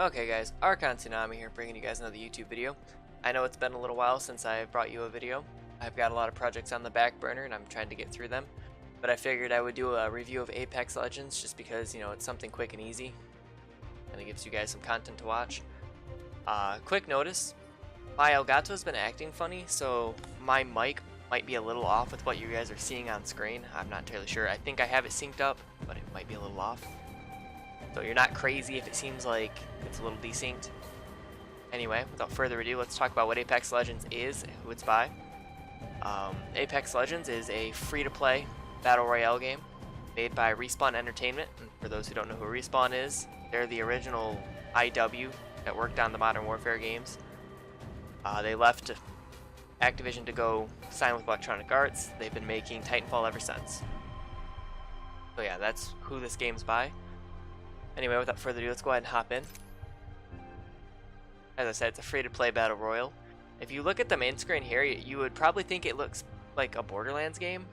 Okay guys, Archontvwhat here bringing you guys another YouTube video. I know it's been a little while since I brought you a video. I've got a lot of projects on the back burner and I'm trying to get through them. But I figured I would do a review of Apex Legends just because, it's something quick and easy. And it gives you guys some content to watch. Quick notice, my Elgato has been acting funny, so my mic might be a little off with what you guys are seeing on screen. I'm not entirely sure. I think I have it synced up, but it might be a little off. So you're not crazy if it seems like it's a little desynced. Anyway, without further ado, let's talk about what Apex Legends is, who it's by. Apex Legends is a free-to-play battle royale game made by Respawn Entertainment. And for those who don't know who Respawn is, they're the original IW that worked on the Modern Warfare games. They left Activision to go sign with Electronic Arts. They've been making Titanfall ever since. So yeah, that's who this game's by. Anyway, without further ado, let's go ahead and hop in. As I said, it's a free-to-play battle royale. If you look at the main screen here, you would probably think it looks like a Borderlands game.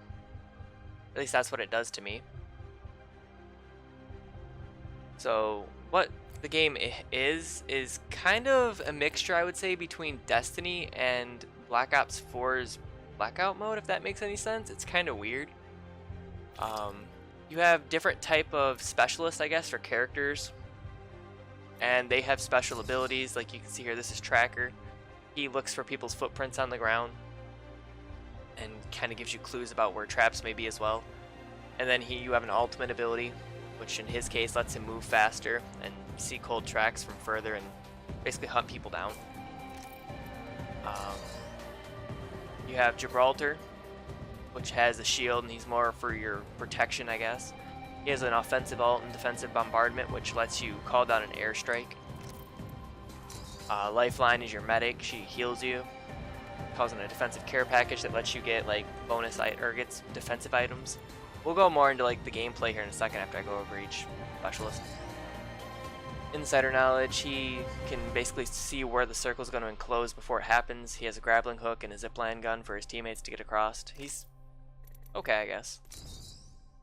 At least that's what it does to me. So, what the game is kind of a mixture, I would say, between Destiny and Black Ops 4's Blackout mode, if that makes any sense. It's kind of weird. You have different type of specialists, I guess, for characters, and they have special abilities. Like you can see here, this is Tracker. He looks for people's footprints on the ground and kind of gives you clues about where traps may be as well. And then you have an ultimate ability, which in his case lets him move faster and see cold tracks from further and basically hunt people down. You have Gibraltar, which has a shield, and he's more for your protection, I guess. He has an offensive ult and defensive bombardment, which lets you call down an airstrike. Lifeline is your medic. She heals you. Calls in a defensive care package that lets you get like gets defensive items. We'll go more into like the gameplay here in a second after I go over each specialist. Insider knowledge, he can basically see where the circle is going to enclose before it happens. He has a grappling hook and a zipline gun for his teammates to get across. He's okay, I guess.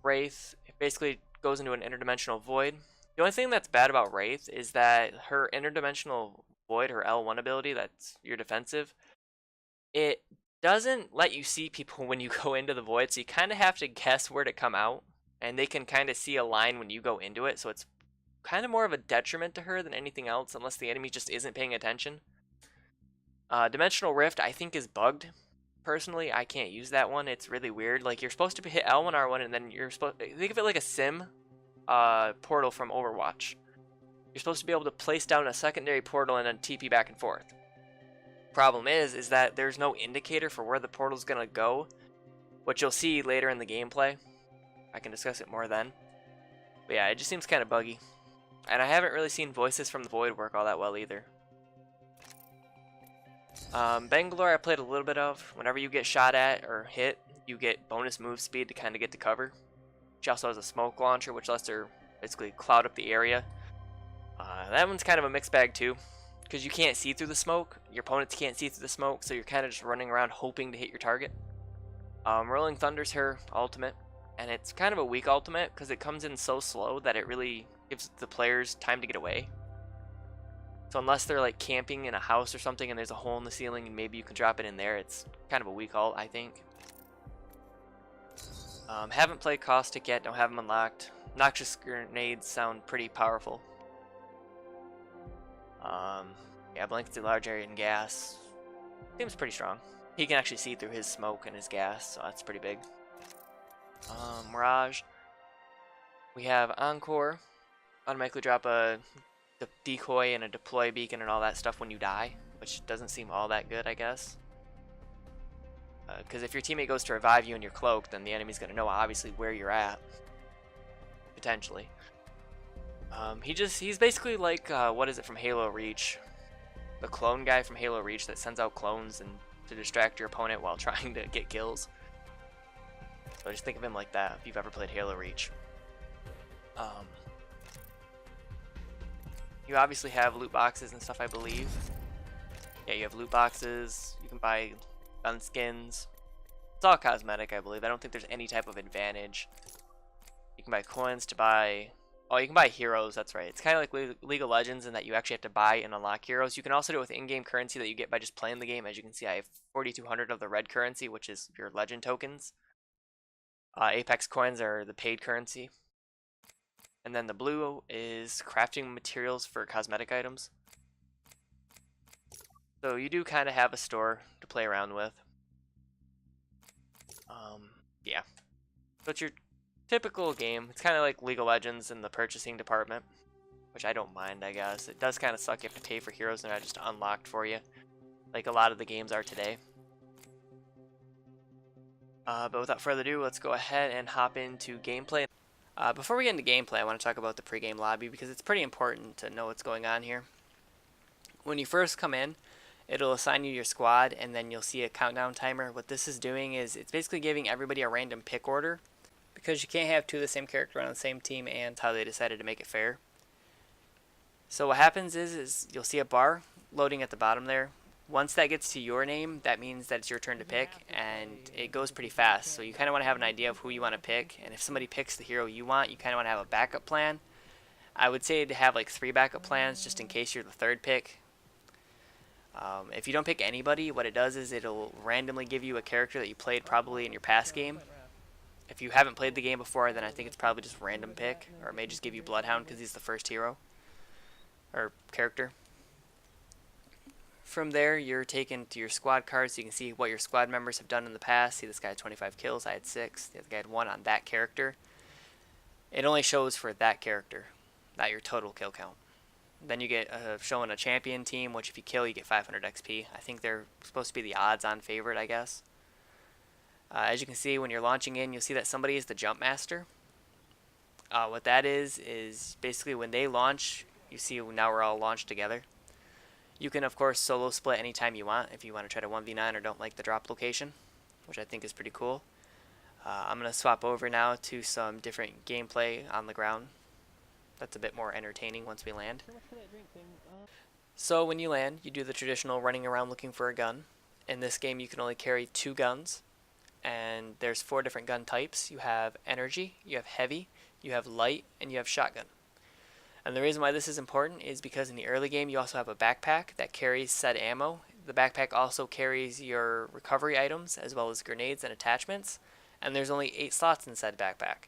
Wraith, it basically goes into an interdimensional void. The only thing that's bad about Wraith is that her interdimensional void, her L1 ability, that's your defensive, it doesn't let you see people when you go into the void, so you kind of have to guess where to come out, and they can kind of see a line when you go into it, so it's kind of more of a detriment to her than anything else, unless the enemy just isn't paying attention. Dimensional Rift, I think, is bugged. Personally, I can't use that one. It's really weird. Like, you're supposed to hit L1, R1, and then you're supposed to think of it like a sim portal from Overwatch. You're supposed to be able to place down a secondary portal and then TP back and forth. Problem is that there's no indicator for where the portal's gonna go, which you'll see later in the gameplay. I can discuss it more then. But yeah, it just seems kind of buggy. And I haven't really seen voices from the Void work all that well either. Bangalore I played a little bit of. Whenever you get shot at or hit, you get bonus move speed to kind of get to cover. She also has a smoke launcher, which lets her basically cloud up the area. That one's kind of a mixed bag too, because you can't see through the smoke. Your opponents can't see through the smoke, so you're kind of just running around hoping to hit your target. Rolling Thunder's her ultimate, and it's kind of a weak ultimate because it comes in so slow that it really gives the players time to get away. So unless they're like camping in a house or something and there's a hole in the ceiling and maybe you can drop it in there, it's kind of a weak ult, I think. Haven't played Caustic yet, don't have them unlocked. Noxious grenades sound pretty powerful. Yeah, blanks through large area and gas. Seems pretty strong. He can actually see through his smoke and his gas, so that's pretty big. Mirage. We have Encore. Automatically drop a decoy and a deploy beacon and all that stuff when you die, which doesn't seem all that good, I guess. Because if your teammate goes to revive you in your cloak, then the enemy's going to know obviously where you're at. Potentially. He's basically like, what is it from Halo Reach? The clone guy from Halo Reach that sends out clones and to distract your opponent while trying to get kills. So just think of him like that if you've ever played Halo Reach. You obviously have loot boxes and stuff, I believe. Yeah, you have loot boxes. You can buy gun skins. It's all cosmetic, I believe. I don't think there's any type of advantage. You can buy coins to buy Oh, you can buy heroes, that's right. It's kind of like League of Legends in that you actually have to buy and unlock heroes. You can also do it with in-game currency that you get by just playing the game. As you can see, I have 4,200 of the red currency, which is your legend tokens. Apex coins are the paid currency. And then the blue is crafting materials for cosmetic items. So you do kind of have a store to play around with. Yeah. So it's your typical game. It's kind of like League of Legends in the purchasing department, which I don't mind, I guess. It does kind of suck you have to pay for heroes and they're not just unlocked for you, like a lot of the games are today. But without further ado, let's go ahead and hop into gameplay. Before we get into gameplay, I want to talk about the pregame lobby because it's pretty important to know what's going on here. When you first come in, it'll assign you your squad and then you'll see a countdown timer. What this is doing is it's basically giving everybody a random pick order because you can't have two of the same character on the same team, and how they decided to make it fair. So what happens is you'll see a bar loading at the bottom there. Once that gets to your name, that means that it's your turn to pick, and it goes pretty fast. So you kind of want to have an idea of who you want to pick, and if somebody picks the hero you want, you kind of want to have a backup plan. I would say to have like 3 backup plans just in case you're the third pick. If you don't pick anybody, what it does is it'll randomly give you a character that you played probably in your past game. If you haven't played the game before, then I think it's probably just random pick, or it may just give you Bloodhound because he's the first hero or character. From there, you're taken to your squad card, so you can see what your squad members have done in the past. See, this guy had 25 kills, I had 6. The other guy had 1 on that character. It only shows for that character, not your total kill count. Then you get shown a champion team, which if you kill, you get 500 XP. I think they're supposed to be the odds-on favorite, I guess. As you can see, when you're launching in, you'll see that somebody is the jump master. What that is basically when they launch, you see now we're all launched together. You can, of course, solo split anytime you want if you want to try to 1v9 or don't like the drop location, which I think is pretty cool. I'm going to swap over now to some different gameplay on the ground. That's a bit more entertaining once we land. So when you land, you do the traditional running around looking for a gun. In this game, you can only carry 2 guns. And there's 4 different gun types. You have energy, you have heavy, you have light, and you have shotgun. And the reason why this is important is because in the early game you also have a backpack that carries said ammo. The backpack also carries your recovery items as well as grenades and attachments. And there's only 8 slots in said backpack.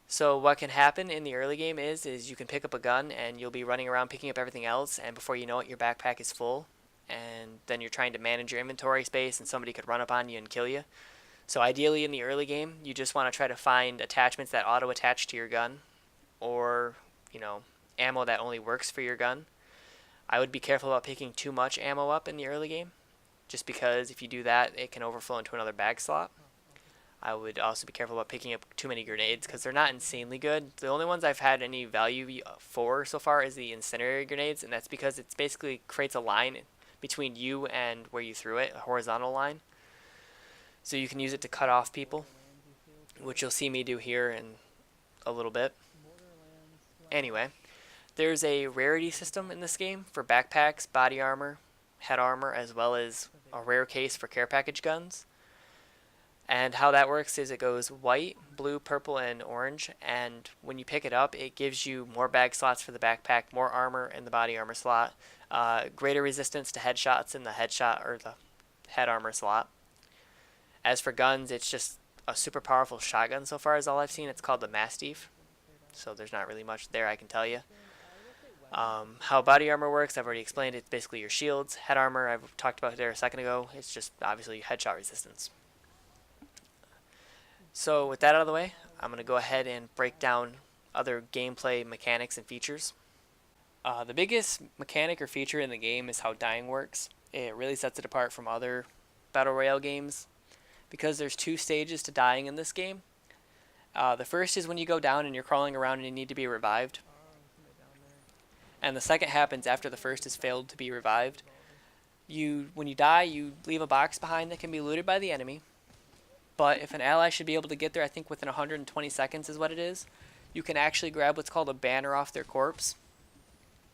So what can happen in the early game is you can pick up a gun and you'll be running around picking up everything else, and before you know it your backpack is full. And then you're trying to manage your inventory space and somebody could run up on you and kill you. So ideally in the early game, you just want to try to find attachments that auto-attach to your gun, or, ammo that only works for your gun. I would be careful about picking too much ammo up in the early game, just because if you do that, it can overflow into another bag slot. I would also be careful about picking up too many grenades, because they're not insanely good. The only ones I've had any value for so far is the incendiary grenades, and that's because it basically creates a line between you and where you threw it, a horizontal line. So you can use it to cut off people, which you'll see me do here in a little bit. Anyway, there's a rarity system in this game for backpacks, body armor, head armor, as well as a rare case for care package guns. And how that works is it goes white, blue, purple, and orange, and when you pick it up, it gives you more bag slots for the backpack, more armor in the body armor slot, greater resistance to headshots in the headshot or the head armor slot. As for guns, it's just a super powerful shotgun so far is all I've seen. It's called the Mastiff, so there's not really much there I can tell you. How body armor works, I've already explained. It's basically your shields. Head armor, I've talked about there a second ago. It's just obviously headshot resistance. So with that out of the way, I'm going to go ahead and break down other gameplay mechanics and features. The biggest mechanic or feature in the game is how dying works. It really sets it apart from other Battle Royale games, because there's 2 stages to dying in this game. The first is when you go down and you're crawling around and you need to be revived. And the second happens after the first has failed to be revived. When you die, you leave a box behind that can be looted by the enemy. But if an ally should be able to get there, I think within 120 seconds is what it is, you can actually grab what's called a banner off their corpse.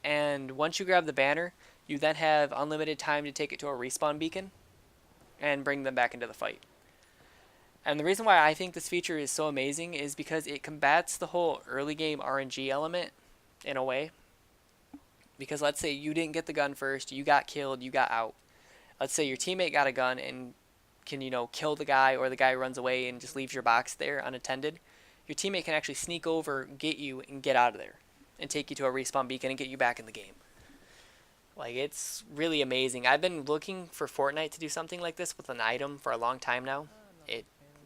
And once you grab the banner, you then have unlimited time to take it to a respawn beacon and bring them back into the fight. And the reason why I think this feature is so amazing is because it combats the whole early game RNG element in a way. Because let's say you didn't get the gun first, you got killed, you got out. Let's say your teammate got a gun and can, kill the guy, or the guy runs away and just leaves your box there unattended. Your teammate can actually sneak over, get you, and get out of there. And take you to a respawn beacon and get you back in the game. Like, it's really amazing. I've been looking for Fortnite to do something like this with an item for a long time now.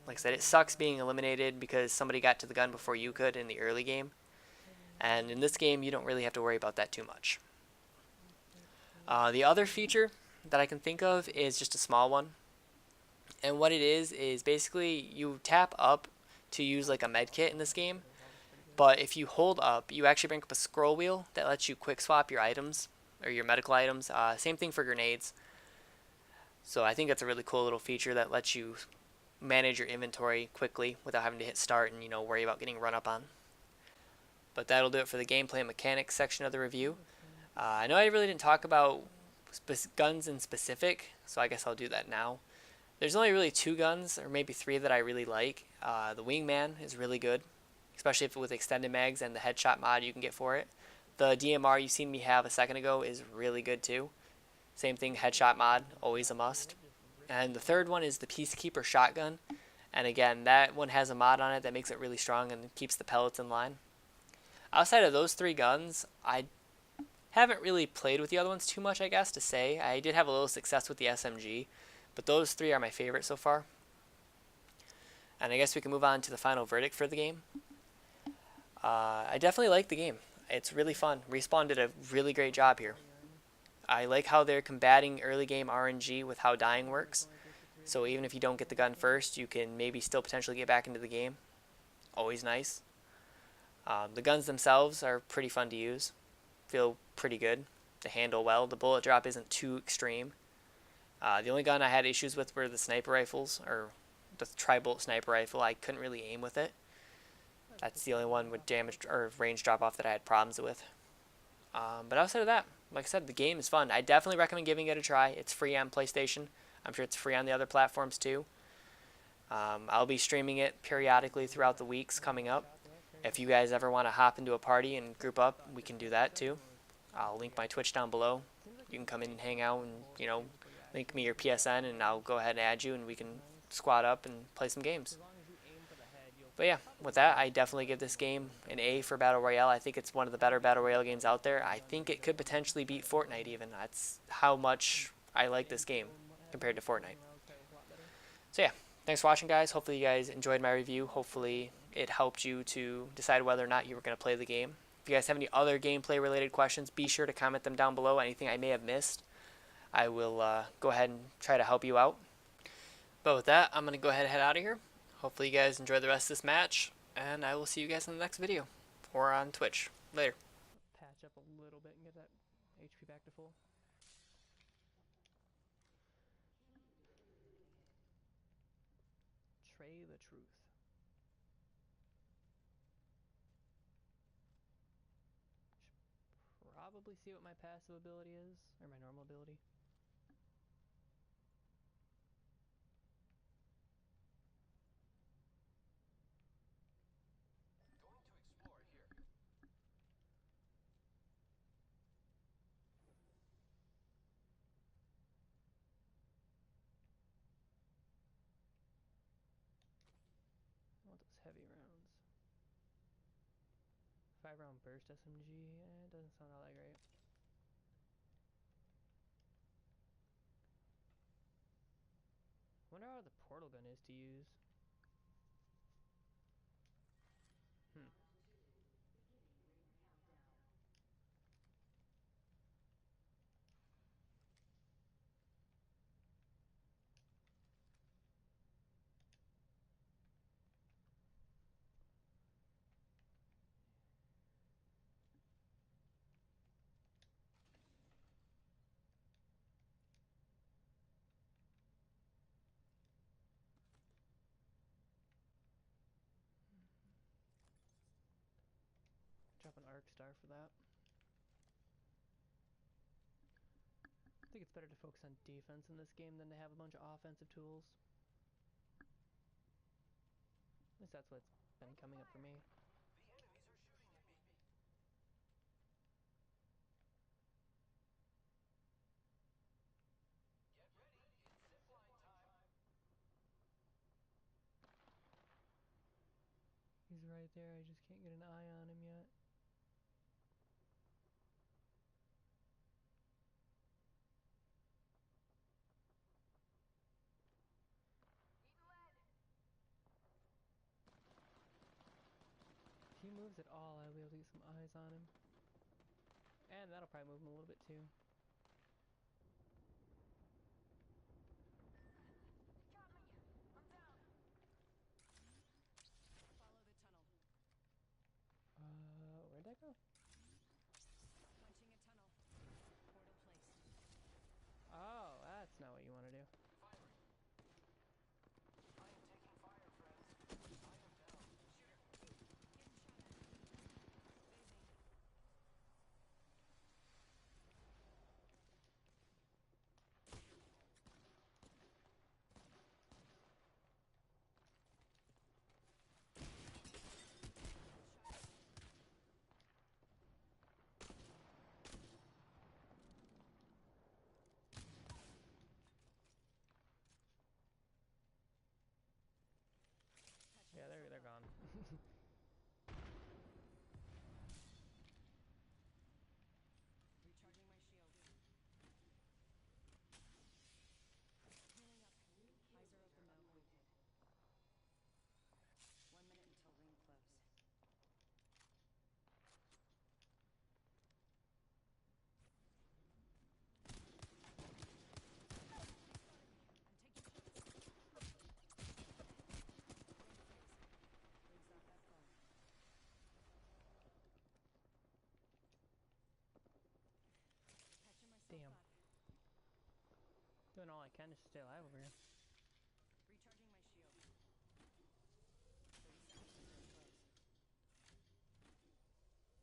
Like I said, it sucks being eliminated because somebody got to the gun before you could in the early game. And in this game, you don't really have to worry about that too much. The other feature that I can think of is just a small one. And what it is basically you tap up to use like a med kit in this game. But if you hold up, you actually bring up a scroll wheel that lets you quick swap your items, or your medical items. Same thing for grenades. So I think that's a really cool little feature that lets you manage your inventory quickly without having to hit start and worry about getting run up on. But that'll do it for the gameplay and mechanics section of the review. I know I really didn't talk about guns in specific, so I guess I'll do that now. There's only really 2 guns, or maybe 3, that I really like. The Wingman is really good, especially if with extended mags and the headshot mod you can get for it. The DMR you seen me have a second ago is really good too. Same thing, headshot mod, always a must. And the third one is the Peacekeeper shotgun. And again, that one has a mod on it that makes it really strong and keeps the pellets in line. Outside of those 3 guns, I haven't really played with the other ones too much, I guess, to say. I did have a little success with the SMG, but those 3 are my favorite so far. And I guess we can move on to the final verdict for the game. I definitely like the game. It's really fun. Respawn did a really great job here. I like how they're combating early game RNG with how dying works. So even if you don't get the gun first, you can maybe still potentially get back into the game. Always nice. The guns themselves are pretty fun to use. Feel pretty good. They handle well. The bullet drop isn't too extreme. The only gun I had issues with were the sniper rifles, or the tri-bolt sniper rifle. I couldn't really aim with it. That's the only one with damage or range drop off that I had problems with. But outside of that, like I said, the game is fun. I definitely recommend giving it a try. It's free on PlayStation. I'm sure it's free on the other platforms too. I'll be streaming it periodically throughout the weeks coming up. If you guys ever want to hop into a party and group up, we can do that too. I'll link my Twitch down below. You can come in and hang out and, link me your PSN and I'll go ahead and add you and we can squad up and play some games. But yeah, with that, I definitely give this game an A for Battle Royale. I think it's one of the better Battle Royale games out there. I think it could potentially beat Fortnite even. That's how much I like this game compared to Fortnite. So yeah, thanks for watching, guys. Hopefully you guys enjoyed my review. Hopefully it helped you to decide whether or not you were going to play the game. If you guys have any other gameplay related questions, be sure to comment them down below. Anything I may have missed, I will go ahead and try to help you out. But with that, I'm going to go ahead and head out of here. Hopefully you guys enjoy the rest of this match, and I will see you guys in the next video, or on Twitch. Later. Patch up a little bit and get that HP back to full. Trey the Truth. Should probably see what my passive ability is, or my normal ability. I want those heavy rounds. 5-round burst SMG, it doesn't sound all that great. I wonder how the portal gun is to use. Drop an arc star for that. I think it's better to focus on defense in this game than to have a bunch of offensive tools. At least that's what's been coming up for me. The enemies are shooting at me. Get ready, it's zipline time. He's right there, I just can't get an eye on him yet. If he moves at all, I'll be able to get some eyes on him. And that'll probably move him a little bit too. Got me! I'm down! Follow the tunnel. Where'd that go? Punching a tunnel. Portal placed. Oh, that's not what you want to do. Firing. I am taking fire, friends. I am down. Shooter. Getting shot at. Phasing. Shot at. Touching Yeah, they're myself gone. up. Recharging my shield. Healing up. Eyes are open though. 1 minute until ring close. I'm taking shots. Ring's not that far. Catching myself Damn. up. Doing all I can to stay alive over here. Recharging my shield. 30 seconds until it close. Only 10 seconds left. Arcstar out. Arcstar out.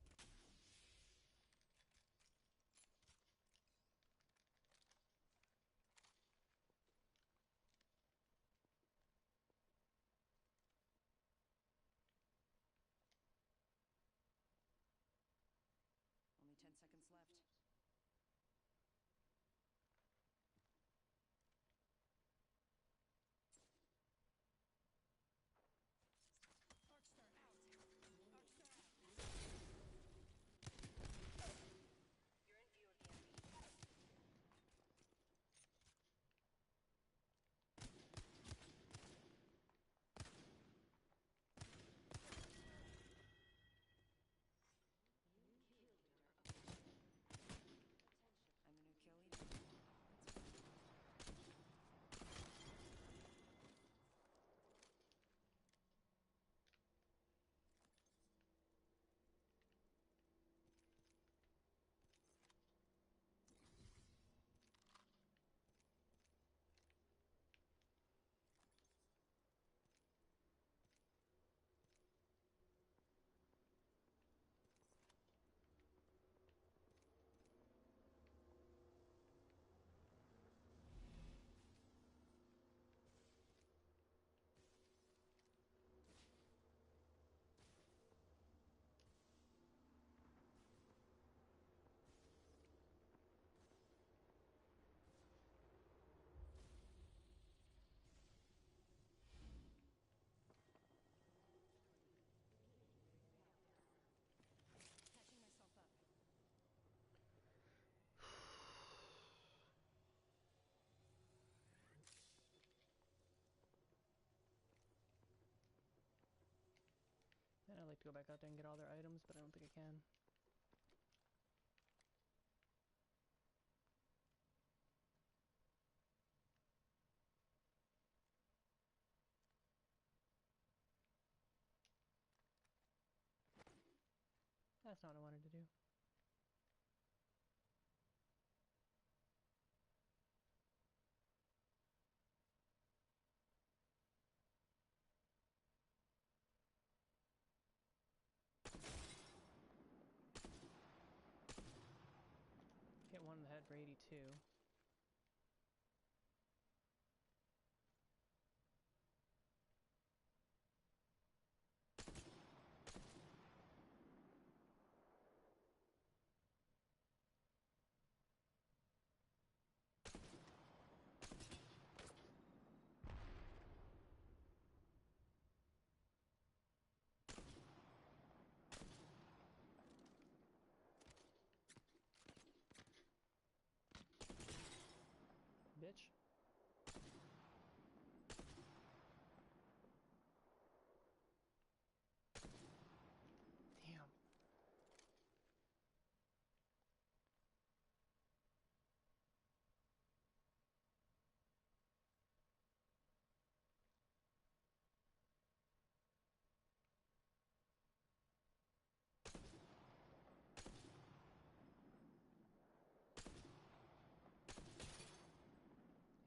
You're in view of the enemy. I'm the new kill leader. Catching myself up. And I'd like to go back out there and get all their items, but I don't think I can. That's not what I wanted to do. Hit one in the head for 82. bitch. Damn.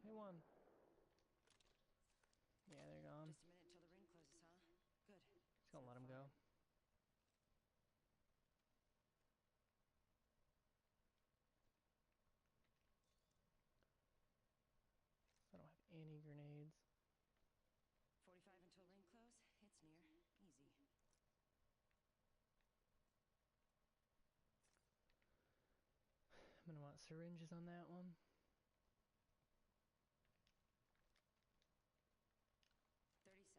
Hit one. Yeah, they're gone. Just a minute till the ring closes, huh? Good. Just gonna let him go. I don't have any grenades. 45 until ring close. It's near. Easy. I'm gonna want syringes on that one. $30.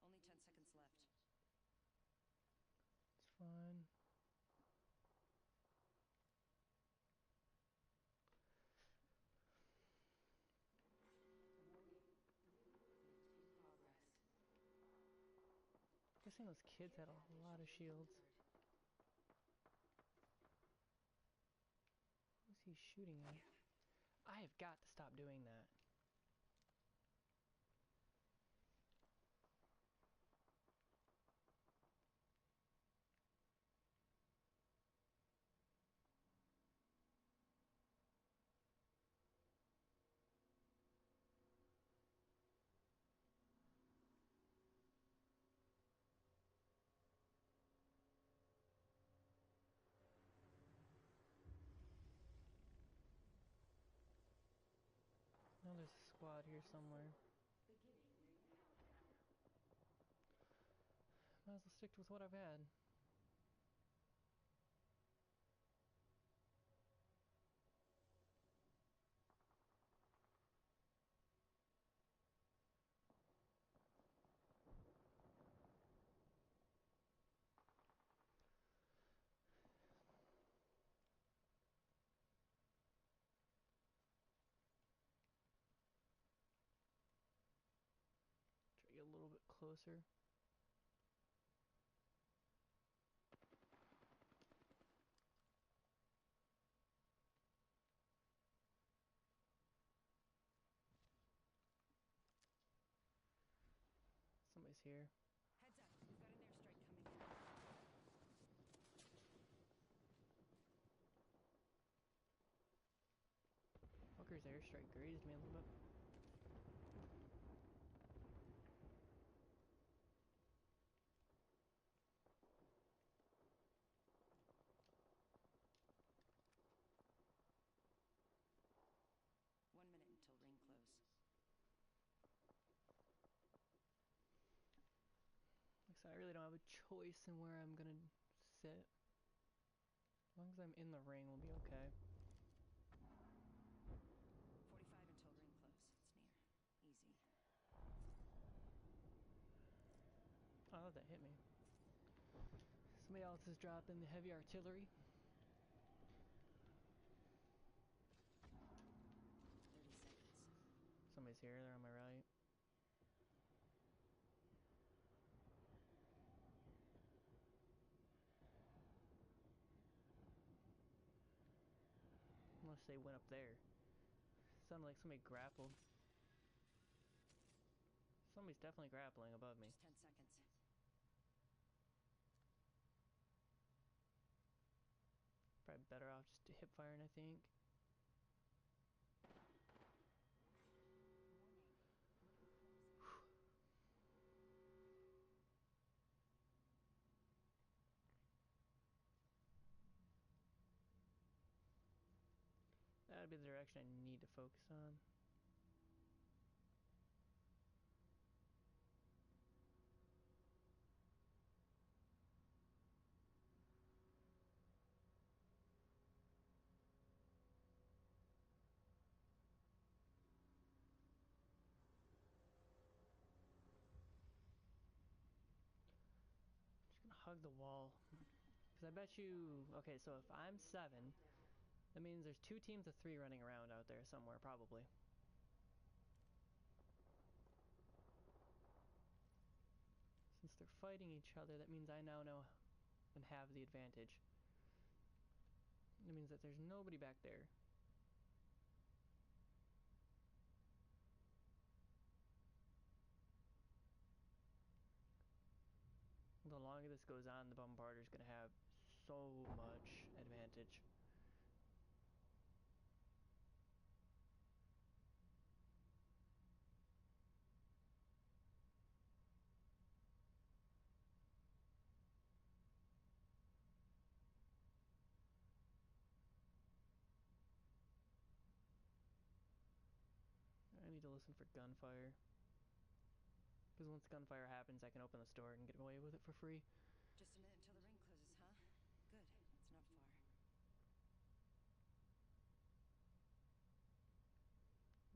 Only 10 seconds left. It's fine. Guessing those kids had a lot of shields. Who's he shooting at? I have got to stop doing that. No, there's a squad here somewhere. Might as well stick with what I've had. Try to get a little bit closer. Somebody's here. Heads up. We've got an airstrike coming in. Fucker's airstrike grazed me a little bit. One minute until ring close. Like I said, I really don't have a choice in where I'm gonna sit. As long as I'm in the ring, we'll be okay. 45 until ring close. It's near. Easy. Oh, that hit me. Somebody else is dropping the heavy artillery. 30 seconds. Somebody's here, they're on my right. Unless they went up there. Sounded like somebody grappled. Somebody's definitely grappling above me. Just 10 seconds. Probably better off just hip firing, I think. That'd be the direction I need to focus on. hug the wall. Because I bet you... Okay, so if I'm 7, that means there's 2 teams of 3 running around out there somewhere, probably. Since they're fighting each other, that means I now know and have the advantage. That means that there's nobody back there. The longer this goes on, the bombarder's gonna have so much advantage. I need to listen for gunfire. Because once gunfire happens, I can open the store and get away with it for free. Just a minute until the ring closes, huh? Good. It's not far.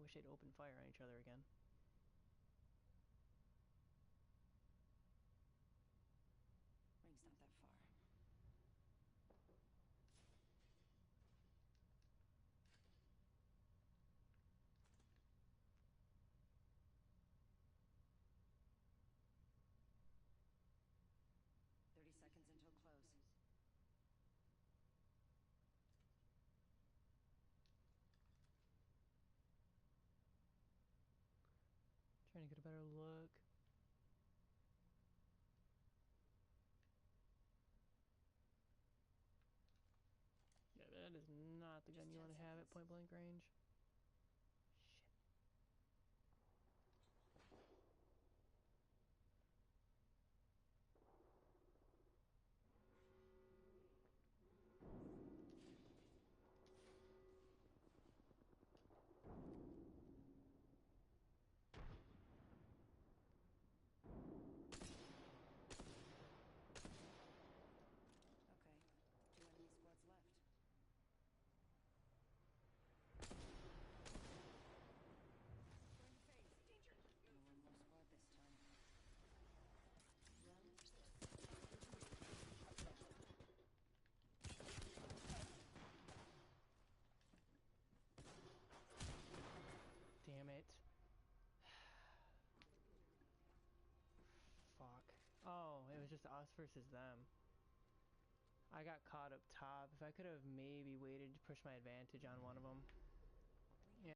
Wish they'd open fire on each other again. Ring's not that far. "30 seconds until close." Trying to get a better look. Yeah, that is not the gun Just you 10 want to have at seconds. point blank range. Shit. Okay. 2 enemy squads left. Going to phase. Danger! Only one more squad this time. Damn it. Fuck. Oh, it was just us versus them. I got caught up top. If I could have maybe waited to push my advantage on one of them.